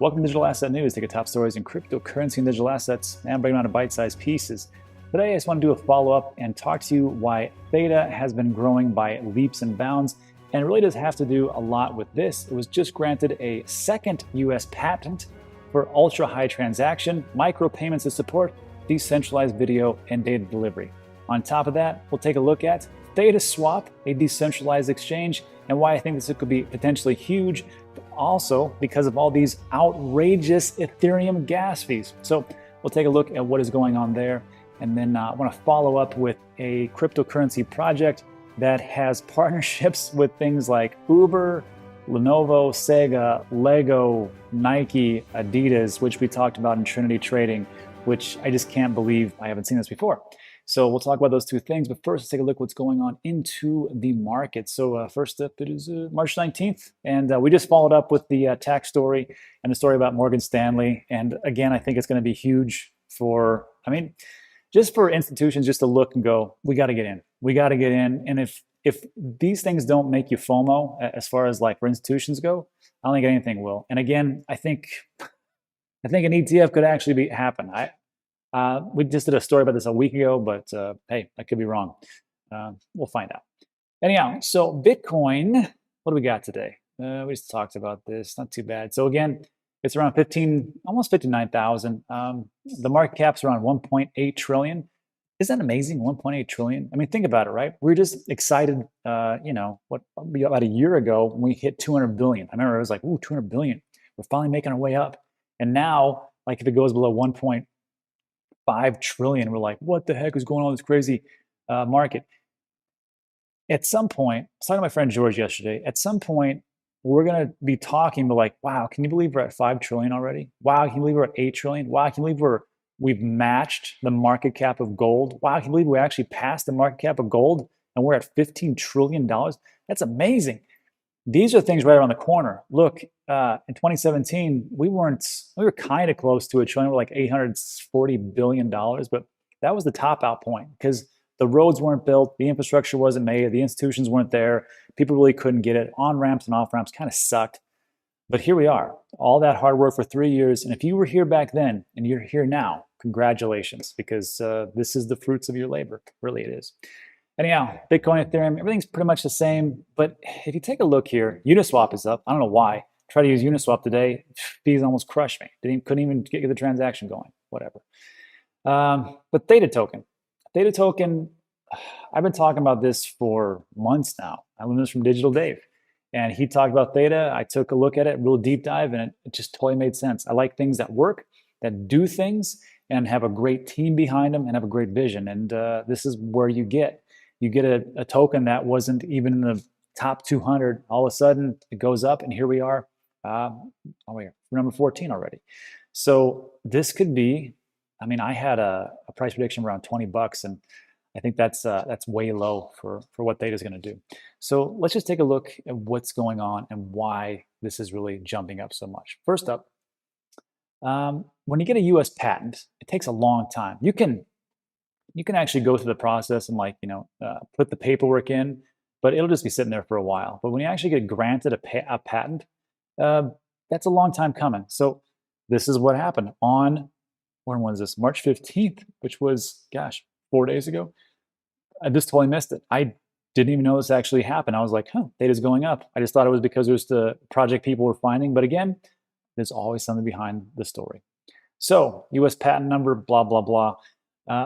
Welcome to Digital Asset News. Take a top stories in cryptocurrency and digital assets and break them down into bite-sized pieces. Today, I just want to do a follow-up and talk to you why Theta has been growing by leaps and bounds. And it really does have to do a lot with this. It was just granted a second US patent for ultra-high transaction, micropayments to support decentralized video and data delivery. On top of that, we'll take a look at Theta Swap, a decentralized exchange, and why I think this could be potentially huge, but also because of all these outrageous Ethereum gas fees. So we'll take a look at what is going on there. And then I want to follow up with a cryptocurrency project that has partnerships with things like Uber, Lenovo, Sega, Lego, Nike, Adidas, which we talked about in Trinity Trading, which I just can't believe I haven't seen this before. So we'll talk about those two things, but first let's take a look at what's going on into the market. So first up, it is March 19th, and we just followed up with the tax story and the story about Morgan Stanley. And again, I think it's going to be huge for, just for institutions just to look and go, we got to get in. We got to get in. And if these things don't make you FOMO as far as like for institutions go, I don't think anything will. And again, I think an ETF could actually happen. We just did a story about this a week ago, but hey, I could be wrong. We'll find out. Anyhow, so Bitcoin, what do we got today? We just talked about this, not too bad. So again, it's around almost 59,000. The market cap's around 1.8 trillion. Isn't that amazing? 1.8 trillion. I mean, think about it, right? We were just excited, about a year ago when we hit 200 billion. I remember it was like, ooh, 200 billion. We're finally making our way up. And now, like if it goes below 1.5 trillion, we're like, what the heck is going on in this crazy market? At some point, I was talking to my friend George yesterday, at some point, we're going to be talking, but like, wow, can you believe we're at 5 trillion already? Wow, can you believe we're at 8 trillion? Wow, can you believe we've matched the market cap of gold? Wow, can you believe we actually passed the market cap of gold and we're at $15 trillion? That's amazing. These are things right around the corner. Look, in 2017, we were kind of close to a trillion. We're like $840 billion, but that was the top out point because the roads weren't built, the infrastructure wasn't made, the institutions weren't there. People really couldn't get it. On ramps and off ramps kind of sucked. But here we are, all that hard work for 3 years. And if you were here back then and you're here now, congratulations, because this is the fruits of your labor. Really, it is. Anyhow, Bitcoin, Ethereum, everything's pretty much the same. But if you take a look here, Uniswap is up. I don't know why. Tried to use Uniswap today. Fees almost crushed me. Couldn't even get the transaction going. Whatever. But Theta Token. Theta Token, I've been talking about this for months now. I learned this from Digital Dave. And he talked about Theta. I took a look at it, real deep dive, and it just totally made sense. I like things that work, that do things, and have a great team behind them and have a great vision. And this is where you get a token that wasn't even in the top 200. All of a sudden, it goes up, and here we are. We're number 14 already. So this could be, I had a price prediction around $20, and I think that's way low for what Theta is going to do. So let's just take a look at what's going on and why this is really jumping up so much. First up, when you get a US patent, it takes a long time. You can actually go through the process and put the paperwork in, but it'll just be sitting there for a while. But when you actually get granted a patent, that's a long time coming. So this is what happened on, when was this? March 15th, which was, 4 days ago. I just totally missed it. I didn't even know this actually happened. I was like, Theta's going up. I just thought it was because it was the project people were finding. But again, there's always something behind the story. So US patent number, blah, blah, blah.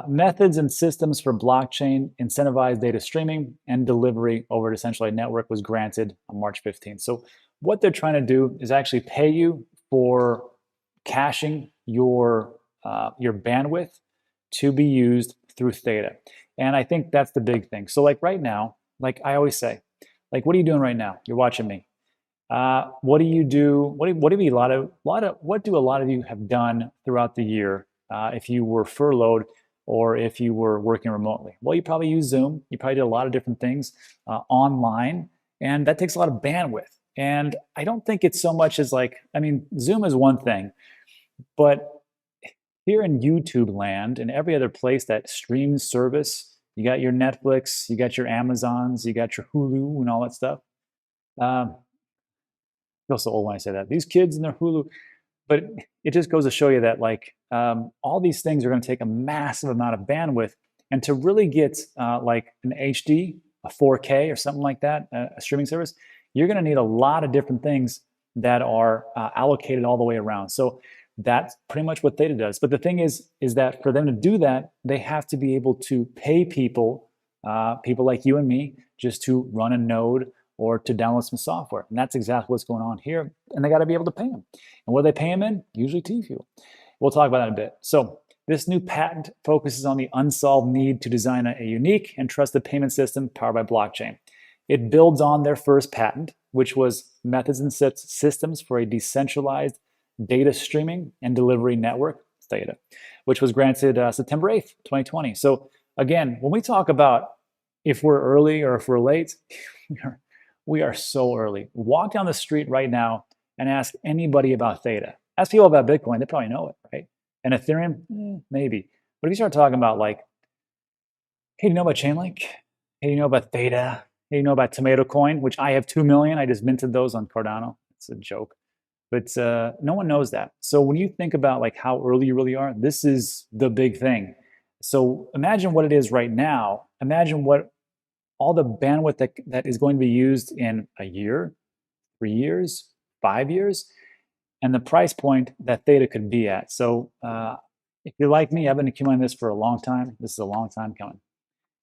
Methods and systems for blockchain incentivized data streaming and delivery over a decentralized network was granted on March 15th. So what they're trying to do is actually pay you for caching your bandwidth to be used through Theta. And I think that's the big thing. So like right now, like I always say, like, what are you doing right now? You're watching me. What do you do? What do a lot of you have done throughout the year if you were furloughed or if you were working remotely? Well, you probably use Zoom. You probably did a lot of different things online, and that takes a lot of bandwidth. And I don't think it's so much as Zoom is one thing, but here in YouTube land and every other place that streams service, you got your Netflix, you got your Amazons, you got your Hulu and all that stuff. I feel so old when I say that. These kids and their Hulu. But it just goes to show you that like all these things are going to take a massive amount of bandwidth, and to really get like an HD, a 4K or something like that, a streaming service, you're going to need a lot of different things that are allocated all the way around. So that's pretty much what Theta does. But the thing is that for them to do that, they have to be able to pay people, people like you and me, just to run a node or to download some software. And that's exactly what's going on here. And they got to be able to pay them. And what do they pay them in? Usually TFuel. We'll talk about that in a bit. So this new patent focuses on the unsolved need to design a unique and trusted payment system powered by blockchain. It builds on their first patent, which was methods and systems for a decentralized data streaming and delivery network, Theta, which was granted September 8th, 2020. So again, when we talk about if we're early or if we're late, we are so early. Walk down the street right now and ask anybody about Theta. Ask people about Bitcoin, they probably know it, right? And Ethereum, maybe. But if you start talking about like, hey, do you know about Chainlink? Hey, do you know about Theta? Hey, you know about Tomato Coin, which I have 2 million. I just minted those on Cardano. It's a joke. But no one knows that. So when you think about like how early you really are, this is the big thing. So imagine what it is right now. Imagine what all the bandwidth that is going to be used in a year, 3 years, 5 years, and the price point that Theta could be at. So if you're like me, I've been accumulating this for a long time. This is a long time coming.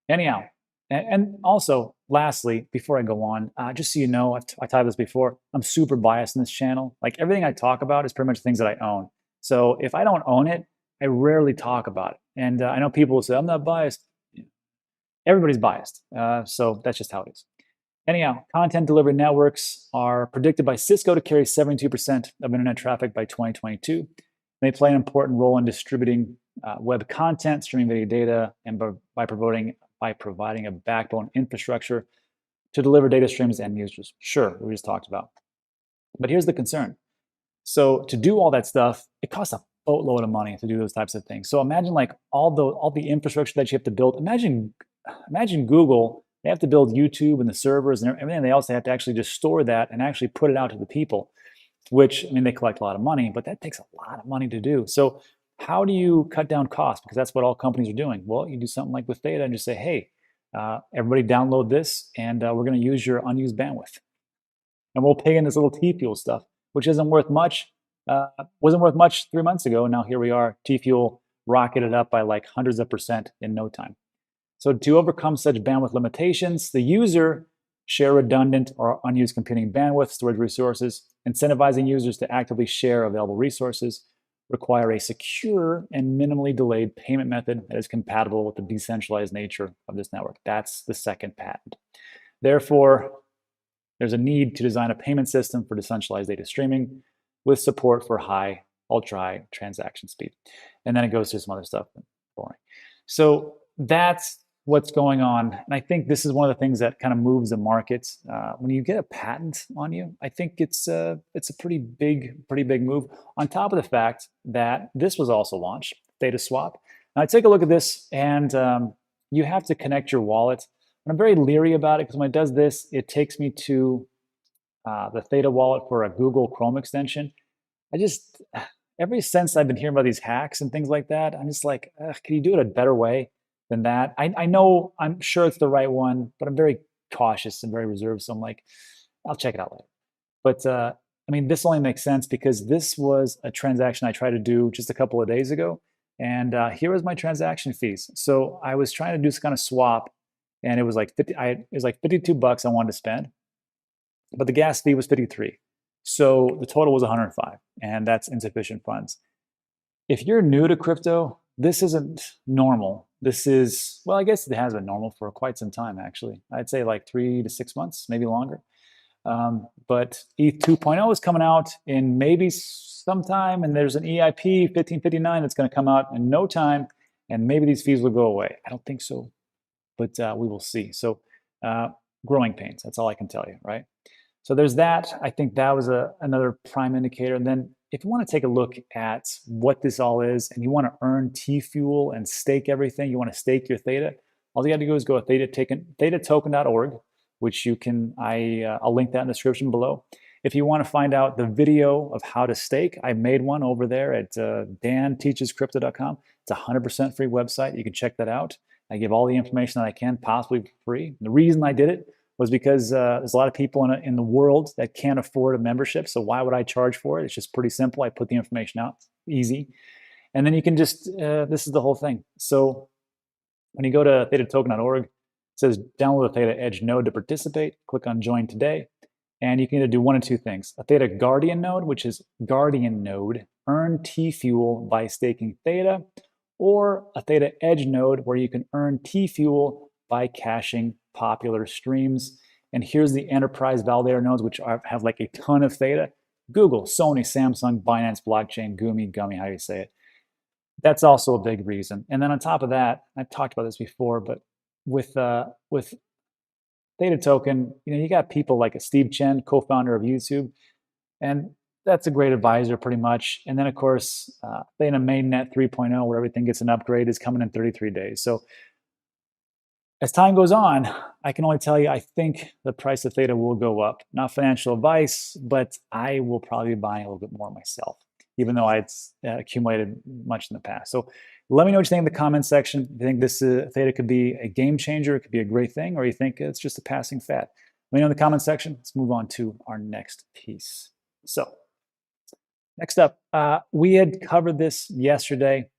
Anyhow, and also, lastly, before I go on, just so you know, I talked this before, I'm super biased in this channel. Like everything I talk about is pretty much things that I own. So if I don't own it, I rarely talk about it. And I know people will say, I'm not biased. Everybody's biased. So that's just how it is. Anyhow, content delivery networks are predicted by Cisco to carry 72% of internet traffic by 2022. They play an important role in distributing web content, streaming video data, and by providing a backbone infrastructure to deliver data streams to end users. Sure, we just talked about. But here's the concern. So to do all that stuff, it costs a boatload of money to do those types of things. So imagine like all the infrastructure that you have to build. Imagine Google, they have to build YouTube and the servers and everything. They also have to actually just store that and actually put it out to the people, which, I mean, they collect a lot of money, but that takes a lot of money to do. So how do you cut down costs? Because that's what all companies are doing. Well, you do something like with Theta and just say, hey, everybody download this, and we're going to use your unused bandwidth. And we'll pay in this little TFuel stuff, which isn't worth much, wasn't worth much 3 months ago. And now here we are, TFuel rocketed up by like hundreds of percent in no time. So to overcome such bandwidth limitations, the user share redundant or unused computing bandwidth, storage resources, incentivizing users to actively share available resources, require a secure and minimally delayed payment method that is compatible with the decentralized nature of this network. That's the second patent. Therefore, there's a need to design a payment system for decentralized data streaming with support for ultra high transaction speed. And then it goes through some other stuff. Boring. So that's what's going on. And I think this is one of the things that kind of moves the market. When you get a patent on you, I think it's a pretty big move. On top of the fact that this was also launched, Theta Swap. Now I take a look at this, and you have to connect your wallet. And I'm very leery about it because when it does this, it takes me to the Theta wallet for a Google Chrome extension. Ever since I've been hearing about these hacks and things like that, I'm just like, can you do it a better way than that? I know, I'm sure it's the right one, but I'm very cautious and very reserved. So I'm like, I'll check it out later. But I mean, this only makes sense because this was a transaction I tried to do just a couple of days ago. And here was my transaction fees. So I was trying to do this kind of swap, and it was like $52 I wanted to spend, but the gas fee was 53. So the total was 105, and that's insufficient funds. If you're new to crypto, this isn't normal. This is, well, I guess it has been normal for quite some time, actually. I'd say like 3 to 6 months, maybe longer. But ETH 2.0 is coming out in maybe sometime, and there's an EIP 1559 that's going to come out in no time, and maybe these fees will go away. I don't think so, but we will see. So growing pains, that's all I can tell you, right? So there's that. I think that was another prime indicator. And then if you want to take a look at what this all is, and you want to earn TFuel and stake everything, you want to stake your Theta, all you got to do is go to thetatoken.org, which you can, I'll link that in the description below. If you want to find out the video of how to stake, I made one over there at danteachescrypto.com. It's a 100% free website. You can check that out. I give all the information that I can, possibly for free. And the reason I did it was because there's a lot of people in the world that can't afford a membership. So why would I charge for it? It's just pretty simple. I put the information out, easy. And then you can just, this is the whole thing. So when you go to thetatoken.org, it says download a Theta Edge node to participate. Click on join today. And you can either do one of two things. A Theta Guardian node, which is Guardian node, earn T-Fuel by staking Theta, or a Theta Edge node where you can earn T-Fuel by caching popular streams. And here's the enterprise validator nodes, which have like a ton of Theta. Google, Sony, Samsung, Binance, Blockchain, Gummy, how you say it. That's also a big reason. And then on top of that, I've talked about this before, but with Theta Token, you got people like a Steve Chen, co-founder of YouTube, and that's a great advisor pretty much. And then of course, Theta Mainnet 3.0, where everything gets an upgrade, is coming in 33 days. So as time goes on, I can only tell you, I think the price of Theta will go up. Not financial advice, but I will probably be buying a little bit more myself, even though I'd accumulated much in the past. So let me know what you think in the comments section. If you think this Theta could be a game changer, it could be a great thing, or you think it's just a passing fad. Let me know in the comments section. Let's move on to our next piece. So next up, we had covered this yesterday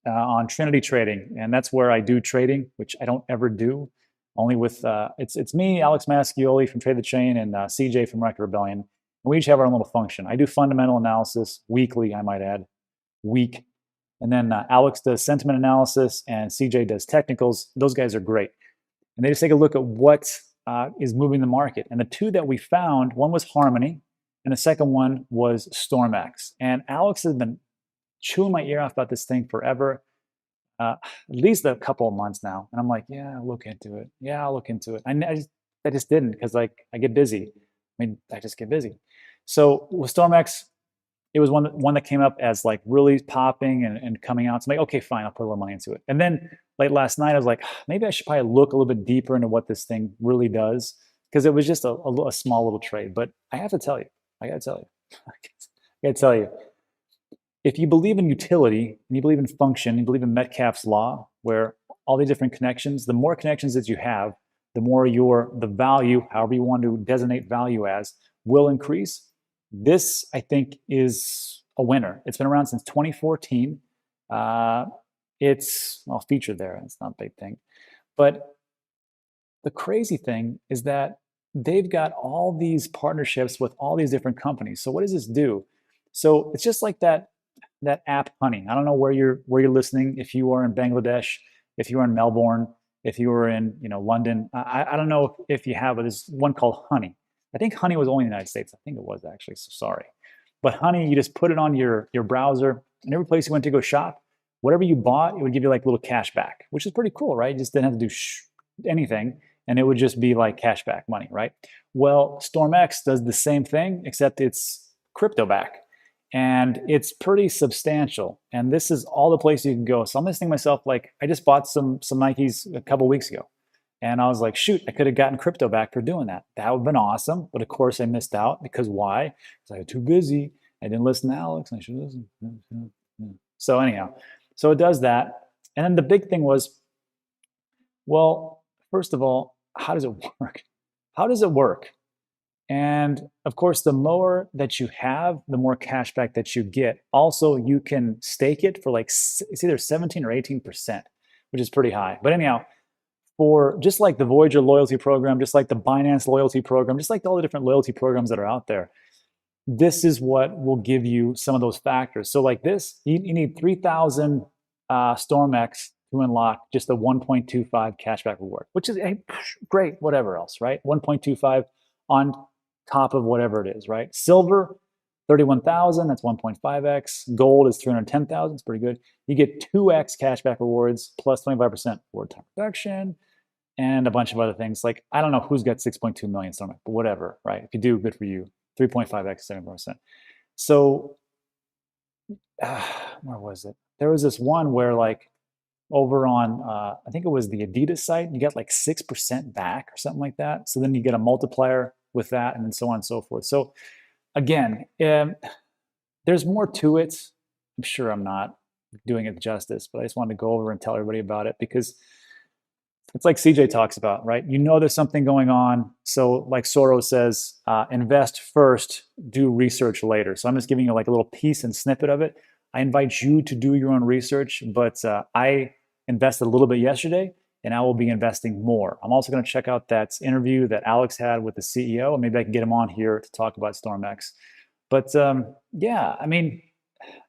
on Trinity Trading, and that's where I do trading, which I don't ever do. Only with, it's me, Alex Mascioli from Trade the Chain, and CJ from Record Rebellion. And we each have our own little function. I do fundamental analysis weekly, I might add, and then Alex does sentiment analysis, and CJ does technicals. Those guys are great. And they just take a look at what is moving the market. And the two that we found, one was Harmony, and the second one was StormX. And Alex has been chewing my ear off about this thing forever, at least a couple of months now. And I'm like, yeah, I'll look into it. Yeah, I'll look into it. I just didn't, because like I get busy. I just get busy. So with StormX, it was one that came up as like really popping and coming out. So I'm like, okay, fine, I'll put a little money into it. And then late last night, I was like, maybe I should probably look a little bit deeper into what this thing really does, because it was just a small little trade. But I have to tell you, I gotta tell you, if you believe in utility and you believe in function, you believe in Metcalfe's law, where all the different connections, the more connections that you have, the more the value, however you want to designate value as, will increase. This, I think, is a winner. It's been around since 2014. It's, well, featured there. It's not a big thing. But the crazy thing is that they've got all these partnerships with all these different companies. So what does this do? So it's just like that app Honey. I don't know where you're listening. If you are in Bangladesh, if you are in Melbourne, if you were in London, I don't know if you have, but there's one called Honey. I think Honey was only in the United States. I think it was actually, so sorry. But Honey, you just put it on your browser, and every place you went to go shop, whatever you bought, it would give you like a little cash back, which is pretty cool, right? You just didn't have to do anything, and it would just be like cash back money, right? Well, StormX does the same thing, except it's crypto back. And it's pretty substantial. And this is all the places you can go. So I'm just thinking to myself, like, I just bought some Nikes a couple weeks ago. And I was like, shoot, I could have gotten crypto back for doing that. That would have been awesome. But of course I missed out. Because why? Because I was too busy. I didn't listen to Alex. I should listen. So anyhow, so it does that. And then the big thing was, well, first of all, how does it work? How does it work? And of course, the more that you have, the more cash back that you get. Also, you can stake it for like, it's either 17 or 18%, which is pretty high. But anyhow, for just like the Voyager loyalty program, just like the Binance loyalty program, just like all the different loyalty programs that are out there, this is what will give you some of those factors. So like this, you need 3,000 StormX to unlock just a 1.25 cashback reward, which is great, whatever else, right? 1.25 on top of whatever it is, right? Silver, 31,000, that's 1.5x. Gold is 310,000, it's pretty good. You get 2x cashback rewards plus 25% reward time reduction and a bunch of other things. Like, I don't know who's got 6.2 million StormX, but whatever, right? If you do, good for you. 3.5x, 74%. So, where was it? There was this one where like over on, I think it was the Adidas site, you get like 6% back or something like that. So then you get a multiplier with that, and then so on and so forth. So again, there's more to it. I'm sure I'm not doing it justice, but I just wanted to go over and tell everybody about it because it's like CJ talks about, right? You know there's something going on. So like Soros says, invest first, do research later. So I'm just giving you like a little piece and snippet of it. I invite you to do your own research, but I invested a little bit yesterday and I will be investing more. I'm also going to check out that interview that Alex had with the CEO, and maybe I can get him on here to talk about StormX. But yeah, I mean,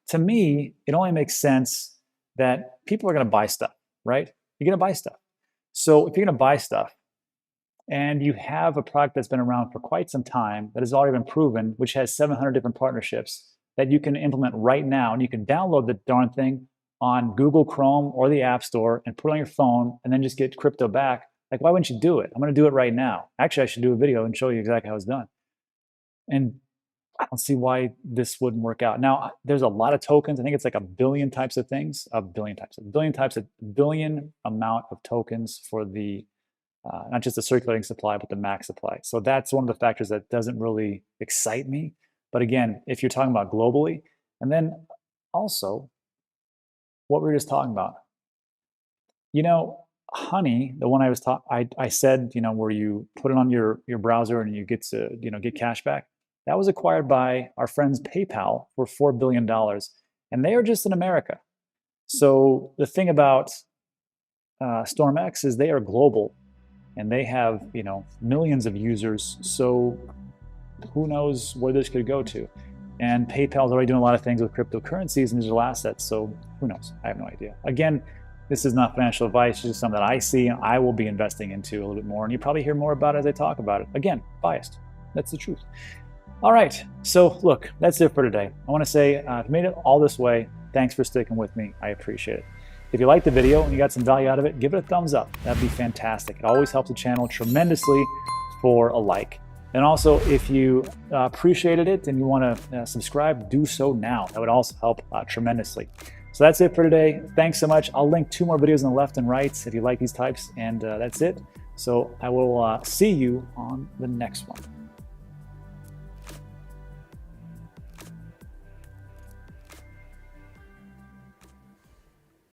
to me, it only makes sense that people are going to buy stuff, right? You're going to buy stuff. So if you're going to buy stuff and you have a product that's been around for quite some time that has already been proven, which has 700 different partnerships that you can implement right now, and you can download the darn thing on Google Chrome or the App Store and put it on your phone and then just get crypto back. Like, why wouldn't you do it? I'm going to do it right now. Actually, I should do a video and show you exactly how it's done. And I don't see why this wouldn't work out. Now, there's a lot of tokens. I think it's like a billion types of things, a billion amount of tokens for the, not just the circulating supply, but the max supply. So that's one of the factors that doesn't really excite me. But again, if you're talking about globally, and then also what we were just talking about, you know, Honey, the one I was talking, I said, you know, where you put it on your browser and you get to, you know, get cash back. That was acquired by our friends PayPal for $4 billion, and they are just in America. So the thing about StormX is they are global, and they have, you know, millions of users. So who knows where this could go to? And PayPal is already doing a lot of things with cryptocurrencies and digital assets. So who knows? I have no idea. Again, this is not financial advice. It's just something that I see and I will be investing into a little bit more. And you probably hear more about it as I talk about it. Again, biased. That's the truth. All right. So look, that's it for today. I want to say if you made it all this way, thanks for sticking with me. I appreciate it. If you liked the video and you got some value out of it, give it a thumbs up. That'd be fantastic. It always helps the channel tremendously for a like. And also, if you appreciated it and you want to subscribe, do so now. That would also help tremendously. So that's it for today. Thanks so much. I'll link 2 more videos on the left and right if you like these types. And that's it. So I will see you on the next one.